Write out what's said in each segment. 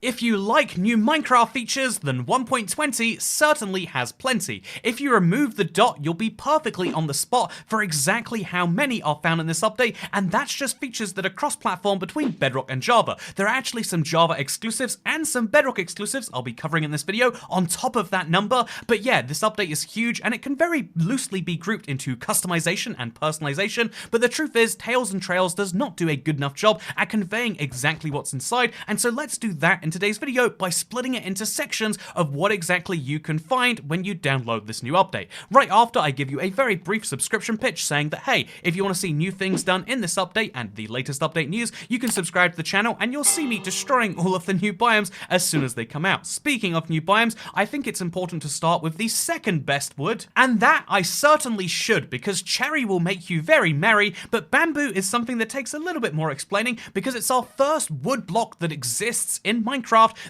If you like new Minecraft features, then 1.20 certainly has plenty. If you remove the dot, you'll be perfectly on the spot for exactly how many are found in this update, and that's just features that are cross-platform between Bedrock and Java. There are actually some Java exclusives and some Bedrock exclusives I'll be covering in this video on top of that number, but yeah, this update is huge and it can very loosely be grouped into customization and personalization, but the truth is, Tales and Trails does not do a good enough job at conveying exactly what's inside, and so let's do that in today's video by splitting it into sections of what exactly you can find when you download this new update. Right after I give you a very brief subscription pitch saying that hey, if you want to see new things done in this update and the latest update news, you can subscribe to the channel and you'll see me destroying all of the new biomes as soon as they come out. Speaking of new biomes, I think it's important to start with the second best wood, and that I certainly should, because cherry will make you very merry, but bamboo is something that takes a little bit more explaining because it's our first wood block that exists in Minecraft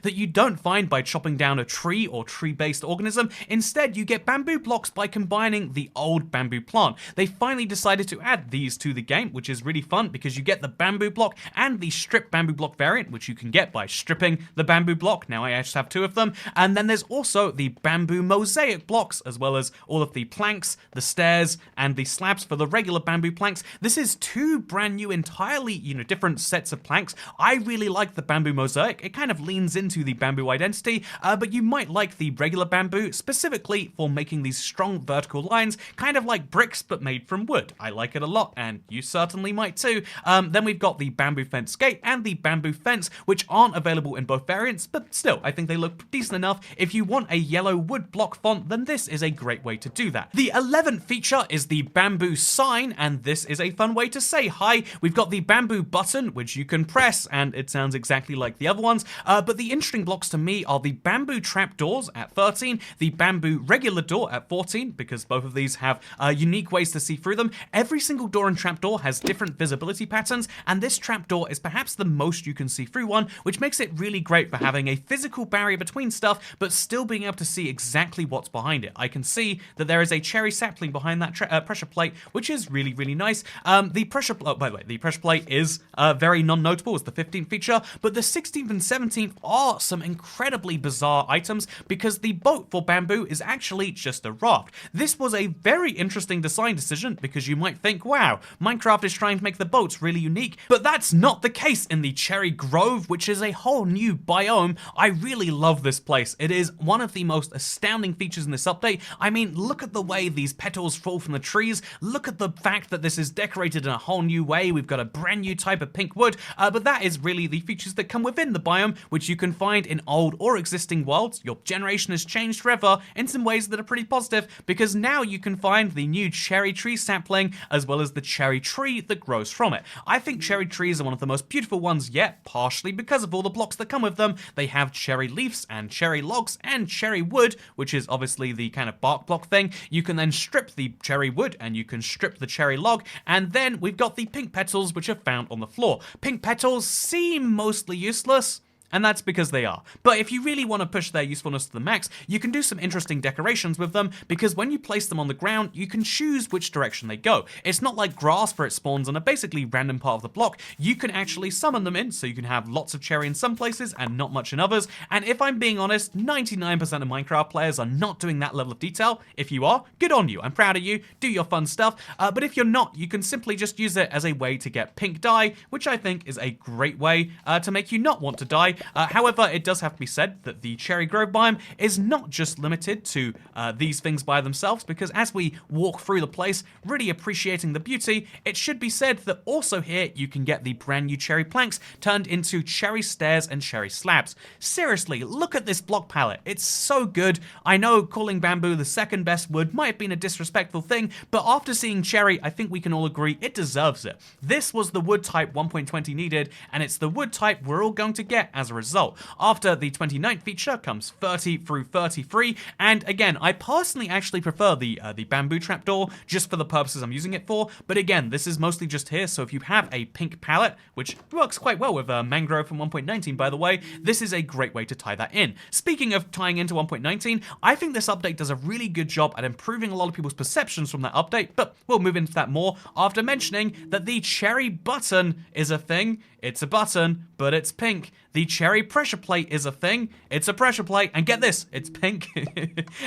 that you don't find by chopping down a tree or tree-based organism. Instead, you get bamboo blocks by combining the old bamboo plant. They finally decided to add these to the game, which is really fun because you get the bamboo block and the strip bamboo block variant, which you can get by stripping the bamboo block. Now I just have two of them. And then there's also the bamboo mosaic blocks, as well as all of the planks, the stairs, and the slabs for the regular bamboo planks. This is two brand new, entirely, different sets of planks. I really like the bamboo mosaic. It kind of leans into the bamboo identity, but you might like the regular bamboo specifically for making these strong vertical lines, kind of like bricks but made from wood. I like it a lot, and you certainly might too. Then we've got the bamboo fence gate and the bamboo fence, which aren't available in both variants, but still, I think they look decent enough. If you want a yellow wood block font, then this is a great way to do that. The 11th feature is the bamboo sign, and this is a fun way to say hi. We've got the bamboo button, which you can press, and it sounds exactly like the other ones, but the interesting blocks to me are the bamboo trapdoors at 13, the bamboo regular door at 14, because both of these have unique ways to see through them. Every single door and trapdoor has different visibility patterns, and this trapdoor is perhaps the most you can see through one, which makes it really great for having a physical barrier between stuff, but still being able to see exactly what's behind it. I can see that there is a cherry sapling behind that pressure plate, which is really, really nice. By the way, the pressure plate is very non-notable as the 15th feature, but the 16th and 17th are some incredibly bizarre items because the boat for bamboo is actually just a raft. This was a very interesting design decision because you might think, wow, Minecraft is trying to make the boats really unique, but that's not the case in the Cherry Grove, which is a whole new biome. I really love this place. It is one of the most astounding features in this update. I mean, look at the way these petals fall from the trees. Look at the fact that this is decorated in a whole new way. We've got a brand new type of pink wood, but that is really the features that come within the biome, which you can find in old or existing worlds. Your generation has changed forever in some ways that are pretty positive, because now you can find the new cherry tree sapling as well as the cherry tree that grows from it. I think cherry trees are one of the most beautiful ones yet, partially because of all the blocks that come with them. They have cherry leaves and cherry logs and cherry wood, which is obviously the kind of bark block thing. You can then strip the cherry wood and you can strip the cherry log, and then we've got the pink petals which are found on the floor. Pink petals seem mostly useless, and that's because they are. But if you really want to push their usefulness to the max, you can do some interesting decorations with them, because when you place them on the ground, you can choose which direction they go. It's not like grass where it spawns on a basically random part of the block. You can actually summon them in, so you can have lots of cherry in some places and not much in others. And if I'm being honest, 99% of Minecraft players are not doing that level of detail. If you are, good on you. I'm proud of you. Do your fun stuff. But if you're not, you can simply just use it as a way to get pink dye, which I think is a great way to make you not want to die. However, it does have to be said that the Cherry Grove biome is not just limited to these things by themselves, because as we walk through the place, really appreciating the beauty, it should be said that also here you can get the brand new cherry planks turned into cherry stairs and cherry slabs. Seriously, look at this block palette. It's so good. I know calling bamboo the second best wood might have been a disrespectful thing, but after seeing cherry, I think we can all agree it deserves it. This was the wood type 1.20 needed, and it's the wood type we're all going to get as a result. After the 29th feature comes 30 through 33, and again, I personally actually prefer the bamboo trapdoor just for the purposes I'm using it for, but again, this is mostly just here, so if you have a pink palette, which works quite well with Mangrove from 1.19 by the way, this is a great way to tie that in. Speaking of tying into 1.19, I think this update does a really good job at improving a lot of people's perceptions from that update, but we'll move into that more after mentioning that the cherry button is a thing it's a button, but it's pink. The cherry pressure plate is a thing. It's a pressure plate, and get this, it's pink.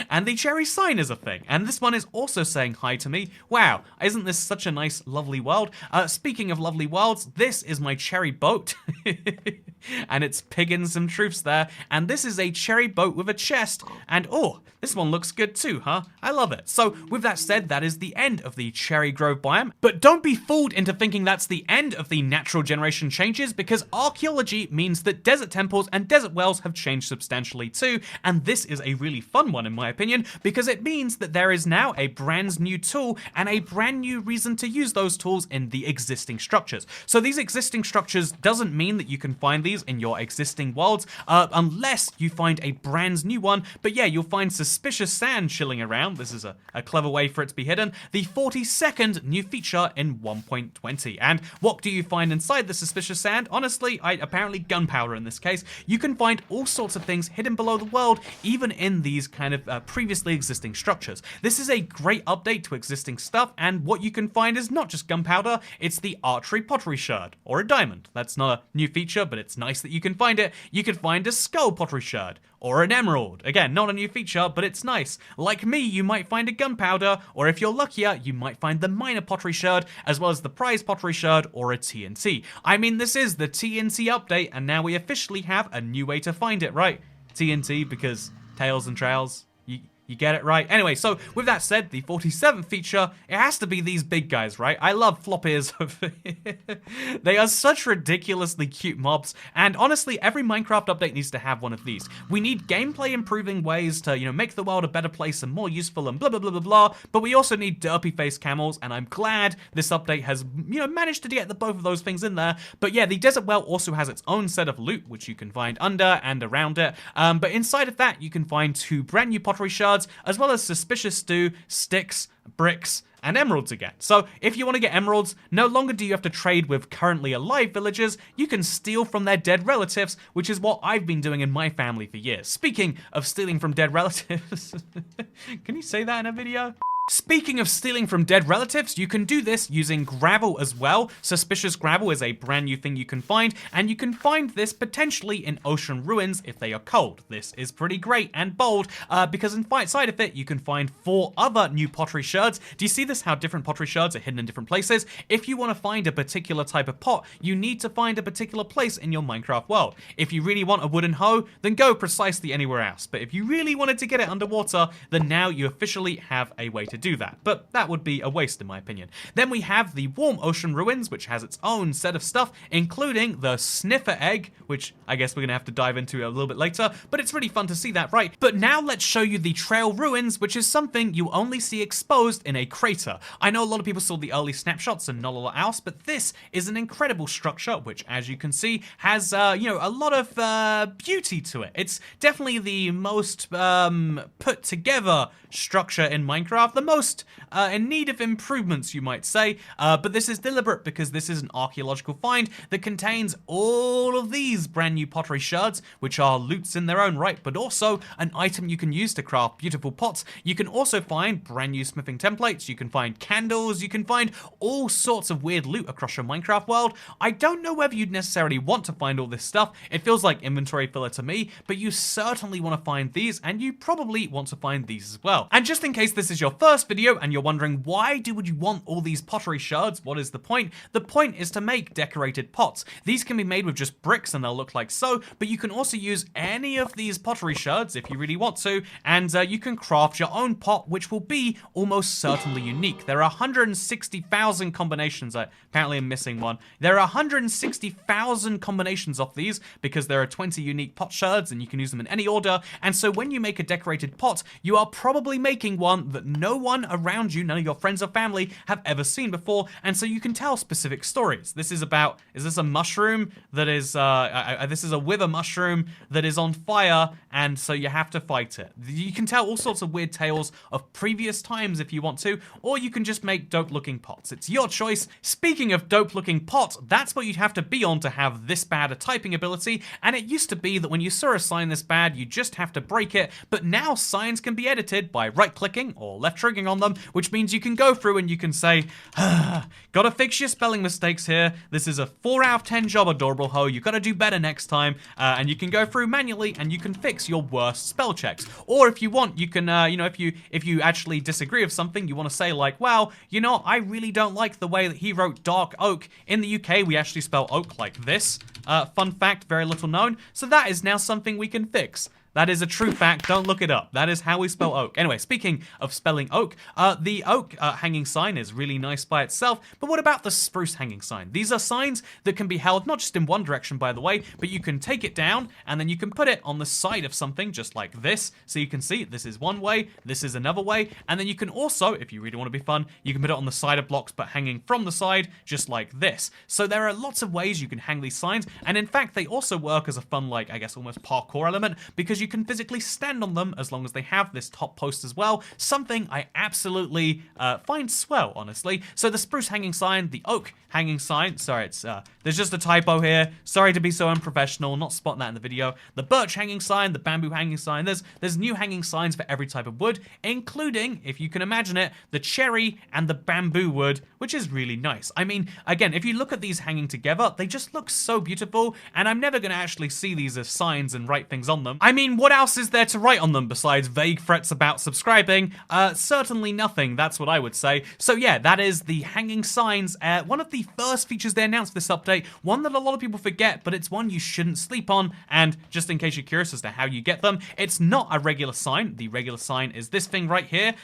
And the cherry sign is a thing. And this one is also saying hi to me. Wow, isn't this such a nice, lovely world? Speaking of lovely worlds, this is my cherry boat. And it's pigging some truths there. And this is a cherry boat with a chest. And oh, this one looks good too, huh? I love it. So with that said, that is the end of the Cherry Grove biome. But don't be fooled into thinking that's the end of the natural generation changes, because archaeology means that desert temples and desert wells have changed substantially too. And this is a really fun one in my opinion, because it means that there is now a brand new tool and a brand new reason to use those tools in the existing structures. So these existing structures doesn't mean that you can find these in your existing worlds, unless you find a brand new one. But yeah, you'll find suspicious sand chilling around. This is a clever way for it to be hidden. The 42nd new feature in 1.20. And what do you find inside the suspicious sand? Honestly, apparently gunpowder in this case. You can find all sorts of things hidden below the world, even in these kind of previously existing structures. This is a great update to existing stuff, and what you can find is not just gunpowder, it's the archery pottery shard, or a diamond. That's not a new feature, but it's nice that you can find it. You can find a skull pottery shard, or an emerald. Again, not a new feature, but it's nice. Like me, you might find a gunpowder, or if you're luckier, you might find the minor pottery shard, as well as the prize pottery shard, or a TNT. I mean, this is the TNT update, and now we officially have a new way to find it, right? TNT, because tails and trails. You get it right. Anyway, so with that said, the 47th feature, it has to be these big guys, right? I love flop ears. They are such ridiculously cute mobs, and honestly, every Minecraft update needs to have one of these. We need gameplay improving ways to, make the world a better place and more useful and blah, blah, blah, blah, blah, but we also need derpy face camels, and I'm glad this update has, managed to get both of those things in there. But yeah, the desert well also has its own set of loot, which you can find under and around it, but inside of that, you can find 2 brand new pottery shards, as well as suspicious stew, sticks, bricks, and emeralds again. So if you want to get emeralds, no longer do you have to trade with currently alive villagers, you can steal from their dead relatives, which is what I've been doing in my family for years. Speaking of stealing from dead relatives, can you say that in a video? Speaking of stealing from dead relatives, you can do this using gravel as well. Suspicious gravel is a brand new thing you can find, and you can find this potentially in ocean ruins if they are cold. This is pretty great and bold, because inside of it, you can find 4 other new pottery shards. Do you see this, how different pottery shards are hidden in different places? If you want to find a particular type of pot, you need to find a particular place in your Minecraft world. If you really want a wooden hoe, then go precisely anywhere else. But if you really wanted to get it underwater, then now you officially have a way to do that, but that would be a waste in my opinion. Then we have the warm ocean ruins, which has its own set of stuff, including the Sniffer egg, which I guess we're gonna have to dive into a little bit later, but it's really fun to see that, right? But now let's show you the trail ruins, which is something you only see exposed in a crater. I know a lot of people saw the early snapshots and not a lot else, but this is an incredible structure, which as you can see has a lot of beauty to it. It's definitely the most put together structure in Minecraft, the most in need of improvements, you might say, but this is deliberate because this is an archaeological find that contains all of these brand new pottery shards, which are loots in their own right, but also an item you can use to craft beautiful pots. You can also find brand new smithing templates, you can find candles, you can find all sorts of weird loot across your Minecraft world. I don't know whether you'd necessarily want to find all this stuff, it feels like inventory filler to me, but you certainly want to find these, and you probably want to find these as well. And just in case this is your first video and you're wondering why would you want all these pottery shards, what is the point? The point is to make decorated pots. These can be made with just bricks and they'll look like so, but you can also use any of these pottery shards if you really want to, and you can craft your own pot, which will be almost certainly unique. There are 160,000 combinations. Apparently I'm missing one. There are 160,000 combinations of these because there are 20 unique pot shards and you can use them in any order, and so when you make a decorated pot, you are probably making one that no one around you, none of your friends or family, have ever seen before, and so you can tell specific stories. This is about, is this a mushroom that is, this is a wither mushroom that is on fire, and so you have to fight it. You can tell all sorts of weird tales of previous times if you want to, or you can just make dope-looking pots. It's your choice. Speaking of dope-looking pots, that's what you'd have to be on to have this bad a typing ability, and it used to be that when you saw a sign this bad, you just have to break it, but now signs can be edited by right-clicking or left trigger triggering on them, which means you can go through and you can say, gotta fix your spelling mistakes here. This is a 4 out of 10 job, Adorable Ho. You gotta do better next time. And you can go through manually and you can fix your worst spell checks. Or if you want, you can, you know, if you actually disagree with something, you want to say like, well, you know, I really don't like the way that he wrote dark oak. In the UK, we actually spell oak like this. Fun fact, very little known. So that is now something we can fix. That is a true fact, don't look it up. That is how we spell oak. Anyway, speaking of spelling oak, the oak hanging sign is really nice by itself, but what about the spruce hanging sign? These are signs that can be held not just in one direction, by the way, but you can take it down, and then you can put it on the side of something, just like this. So you can see, this is one way, this is another way, and then you can also, if you really want to be fun, you can put it on the side of blocks, but hanging from the side, just like this. So there are lots of ways you can hang these signs, and in fact, they also work as a fun, like, I guess almost parkour element, because you can physically stand on them as long as they have this top post as well. Something I absolutely find swell, honestly. So the spruce hanging sign, the oak hanging sign, sorry, it's there's just a typo here. Sorry to be so unprofessional, not spotting that in the video. The birch hanging sign, the bamboo hanging sign. There's new hanging signs for every type of wood, including, if you can imagine it, the cherry and the bamboo wood, which is really nice. I mean, again, if you look at these hanging together, they just look so beautiful, and I'm never gonna actually see these as signs and write things on them. I mean, what else is there to write on them besides vague threats about subscribing? Certainly nothing, that's what I would say. So yeah, that is the hanging signs. One of the first features they announced this update, one that a lot of people forget, but it's one you shouldn't sleep on, and just in case you're curious as to how you get them, it's not a regular sign. The regular sign is this thing right here.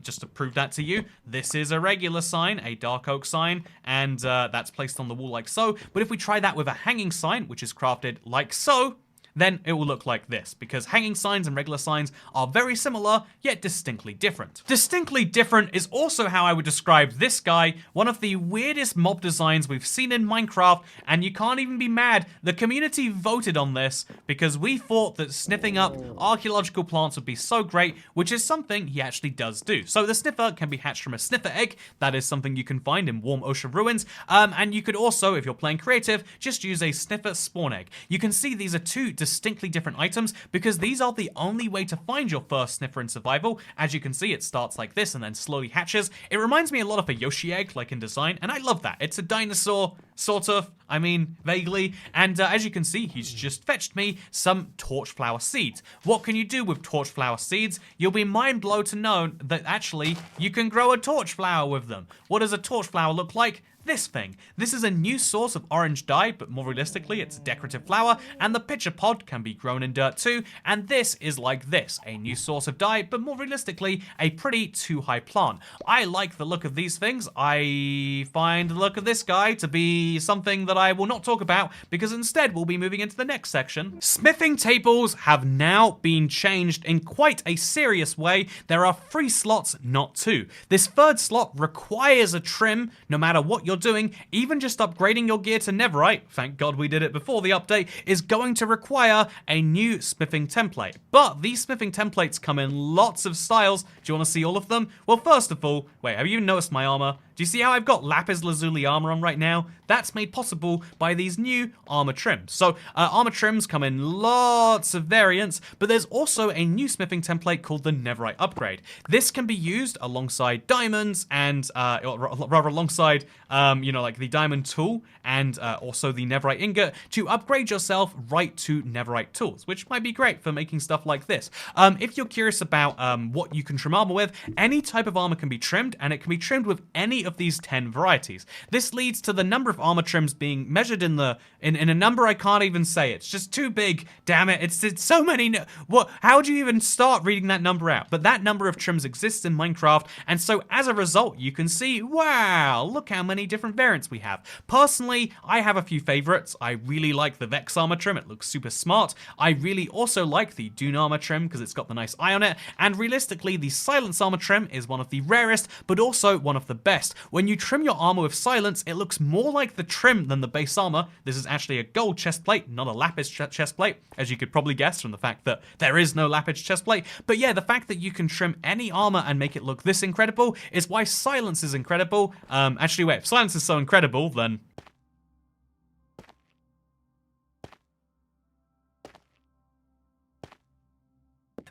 Just to prove that to you, this is a regular sign, a dark oak sign, and that's placed on the wall like so. But if we try that with a hanging sign, which is crafted like so, then it will look like this, because hanging signs and regular signs are very similar, yet distinctly different. Distinctly different is also how I would describe this guy, one of the weirdest mob designs we've seen in Minecraft, and you can't even be mad. The community voted on this because we thought that sniffing up archaeological plants would be so great, which is something he actually does do. So the sniffer can be hatched from a sniffer egg. That is something you can find in warm ocean ruins, and you could also, if you're playing creative, just use a sniffer spawn egg. You can see these are two distinctly different items because these are the only way to find your first sniffer in survival. As you can see, it starts like this and then slowly hatches. It reminds me a lot of a Yoshi egg, like in design, and I love that. It's a dinosaur, sort of, I mean, vaguely, and as you can see, he's just fetched me some Torchflower seeds. What can you do with Torchflower seeds? You'll be mind blown to know that actually you can grow a Torchflower with them. What does a Torchflower look like? This thing. This is a new source of orange dye, but more realistically, it's a decorative flower, and the pitcher pod can be grown in dirt too, and this is like this, a new source of dye, but more realistically, a pretty too-high plant. I like the look of these things. I find the look of this guy to be something that I will not talk about, because instead we'll be moving into the next section. Smithing tables have now been changed in quite a serious way. There are 3 slots, not 2. This 3rd slot requires a trim, no matter what you're doing. Even just upgrading your gear to netherite, thank God we did it before the update, is going to require a new smithing template. But these smithing templates come in lots of styles. Do you want to see all of them? Well, first of all, wait, have you even noticed my armor? Do you see how I've got lapis lazuli armor on right now? That's made possible by these new armor trims. So armor trims come in lots of variants, but there's also a new smithing template called the netherite upgrade. This can be used alongside diamonds and, or rather alongside, you know, like the diamond tool and also the netherite ingot to upgrade yourself right to netherite tools, which might be great for making stuff like this. If you're curious about what you can trim armor with, any type of armor can be trimmed, and it can be trimmed with any of these 10 varieties. This leads to the number of armor trims being measured in a number I can't even say. It's just too big. Damn it! It's so many. What? How do you even start reading that number out? But that number of trims exists in Minecraft, and so as a result, you can see, wow, look how many different variants we have. Personally, I have a few favorites. I really like the Vex armor trim. It looks super smart. I really also like the Dune armor trim because it's got the nice eye on it. And realistically, the Silence armor trim is one of the rarest, but also one of the best. When you trim your armor with Silence, it looks more like the trim than the base armor. This is actually a gold chest plate, not a lapis chest plate, as you could probably guess from the fact that there is no lapis chest plate. But yeah, the fact that you can trim any armor and make it look this incredible is why Silence is incredible. Actually, wait, if Silence is so incredible, then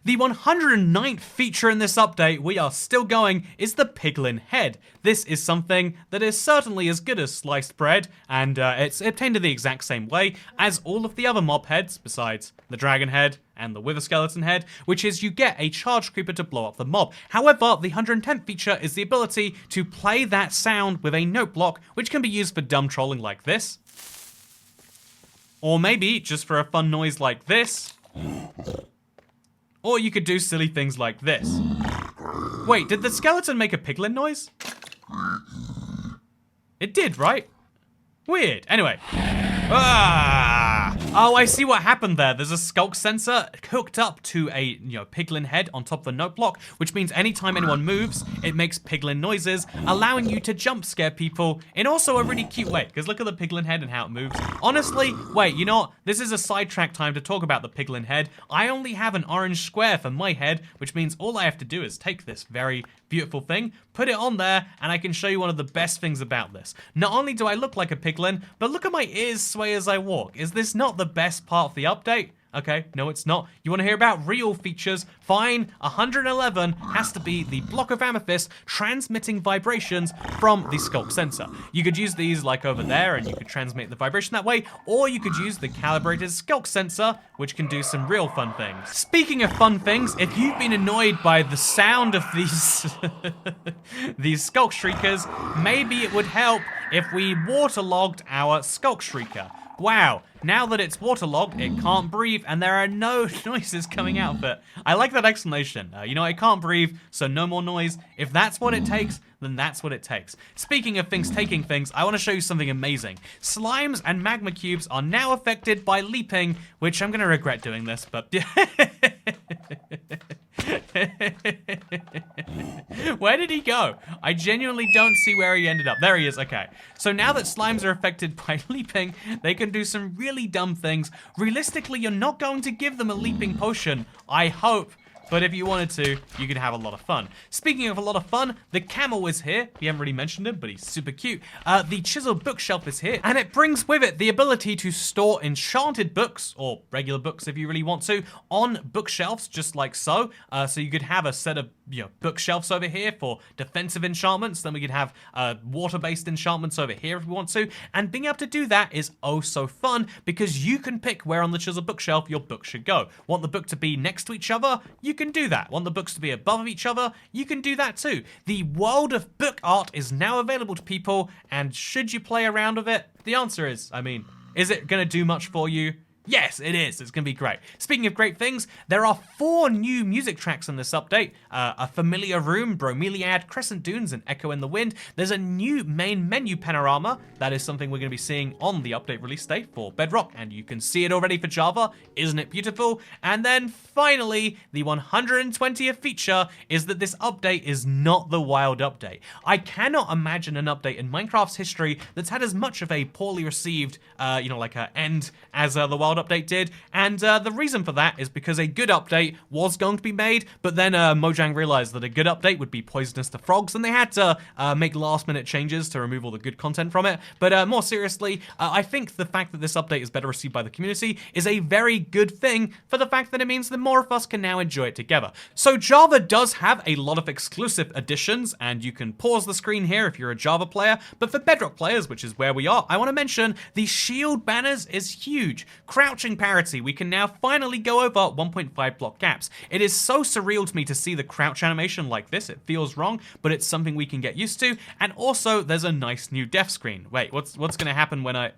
The 109th feature in this update, we are still going, is the piglin head. This is something that is certainly as good as sliced bread, and it's obtained in the exact same way as all of the other mob heads, besides the dragon head and the wither skeleton head, which is you get a charged creeper to blow up the mob. However, the 110th feature is the ability to play that sound with a note block, which can be used for dumb trolling like this. Or maybe just for a fun noise like this. Or you could do silly things like this. Wait, did the skeleton make a piglin noise? It did, right? Weird. Anyway. Ah! Oh, I see what happened there. There's a skulk sensor hooked up to a piglin head on top of the note block, which means anytime anyone moves, it makes piglin noises, allowing you to jump scare people in also a really cute way. Because look at the piglin head and how it moves. Honestly, wait, you know what? This is a sidetrack time to talk about the piglin head. I only have an orange square for my head, which means all I have to do is take this very beautiful thing, put it on there, and I can show you one of the best things about this. Not only do I look like a piglin, but look at my ears sway as I walk. Is this not the best part of the update? Okay, no it's not. You want to hear about real features? Fine, 111 has to be the block of amethyst transmitting vibrations from the skulk sensor. You could use these like over there and you could transmit the vibration that way, or you could use the calibrated skulk sensor, which can do some real fun things. Speaking of fun things, if you've been annoyed by the sound of these these skulk shriekers, maybe it would help if we waterlogged our skulk shrieker. Wow, now that it's waterlogged, it can't breathe, and there are no noises coming out of it. I like that explanation. It can't breathe, so no more noise. If that's what it takes, then that's what it takes. Speaking of things taking things, I want to show you something amazing. Slimes and magma cubes are now affected by leaping, which I'm going to regret doing this, but... Where did he go? I genuinely don't see where he ended up. There he is, okay. So now that slimes are affected by leaping, they can do some really dumb things. Realistically, you're not going to give them a leaping potion, I hope. But if you wanted to, you could have a lot of fun. Speaking of a lot of fun, the camel is here. We haven't really mentioned him, but he's super cute. The chiseled bookshelf is here, and it brings with it the ability to store enchanted books, or regular books if you really want to, on bookshelves, just like so. So you could have a set of bookshelves over here for defensive enchantments. Then we could have water-based enchantments over here if we want to. And being able to do that is oh so fun, because you can pick where on the chiseled bookshelf your book should go. Want the book to be next to each other? You can do that. Want the books to be above each other? You can do that too. The world of book art is now available to people, and should you play around with it? The answer is, is it going to do much for you? Yes, it is. It's going to be great. Speaking of great things, there are 4 new music tracks in this update. A Familiar Room, Bromeliad, Crescent Dunes, and Echo in the Wind. There's a new main menu panorama. That is something we're going to be seeing on the update release date for Bedrock, and you can see it already for Java. Isn't it beautiful? And then finally, the 120th feature is that this update is not the wild update. I cannot imagine an update in Minecraft's history that's had as much of a poorly received, end as the wild update did, and the reason for that is because a good update was going to be made, but then Mojang realized that a good update would be poisonous to frogs, and they had to make last-minute changes to remove all the good content from it. But more seriously, I think the fact that this update is better received by the community is a very good thing, for the fact that it means that more of us can now enjoy it together. So Java does have a lot of exclusive additions, and you can pause the screen here if you're a Java player, but for Bedrock players, which is where we are, I want to mention the shield banners is huge. Crouching parity, we can now finally go over 1.5 block gaps. It is so surreal to me to see the crouch animation like this. It feels wrong, but it's something we can get used to. And also, there's a nice new death screen. Wait, what's going to happen when I...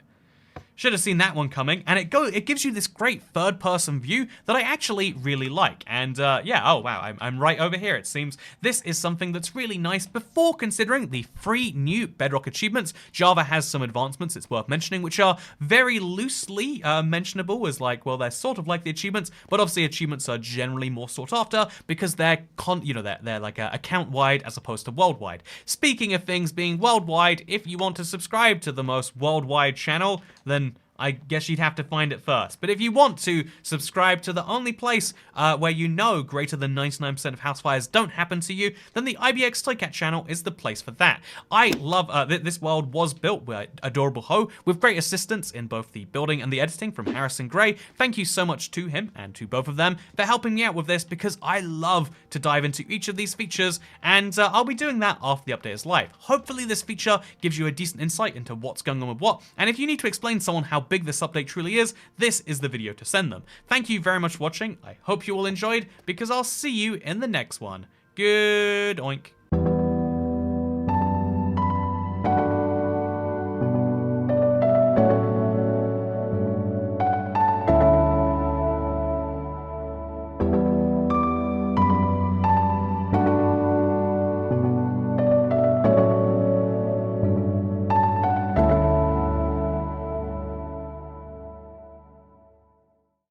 Should have seen that one coming, and it gives you this great third-person view that I actually really like. And yeah, oh wow, I'm right over here. It seems this is something that's really nice. Before considering the 3 new Bedrock achievements, Java has some advancements it's worth mentioning, which are very loosely mentionable as like, well, they're sort of like the achievements, but obviously achievements are generally more sought after because they're they're like account-wide as opposed to worldwide. Speaking of things being worldwide, if you want to subscribe to the most worldwide channel, then I guess you'd have to find it first. But if you want to subscribe to the only place where you know greater than 99% of house fires don't happen to you, then the IBX Toycat channel is the place for that. I love this world was built by Adorable Ho with great assistance in both the building and the editing from Harrison Gray. Thank you so much to him and to both of them for helping me out with this, because I love to dive into each of these features, and I'll be doing that after the update is live. Hopefully this feature gives you a decent insight into what's going on with what, and if you need to explain to someone how big this update truly is, this is the video to send them. Thank you very much for watching. I hope you all enjoyed, because I'll see you in the next one. Good oink.